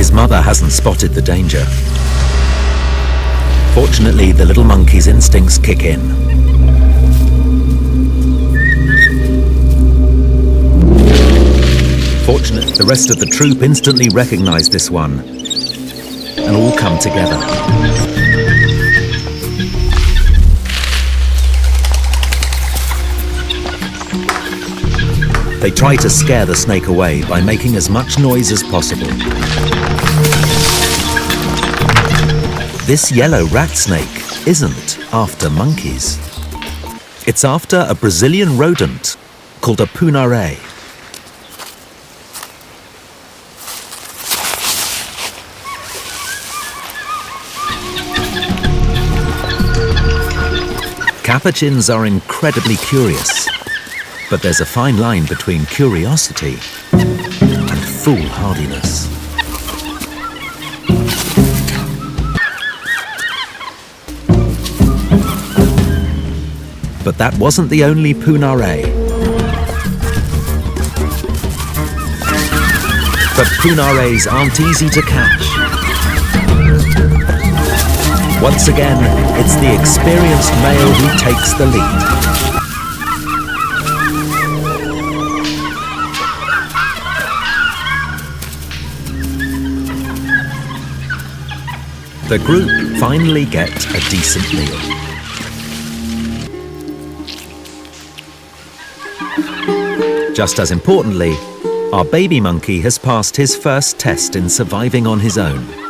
His mother hasn't spotted the danger. Fortunately, the little monkey's instincts kick in. Fortunately, the rest of the troop instantly recognize this one and all come together. They try to scare the snake away by making as much noise as possible. This yellow rat snake isn't after monkeys. It's after a Brazilian rodent called a punaré. Capuchins are incredibly curious, but there's a fine line between curiosity and foolhardiness. But that wasn't the only punaré. But punarés aren't easy to catch. Once again, it's the experienced male who takes the lead. The group finally get a decent meal. Just as importantly, our baby monkey has passed his first test in surviving on his own.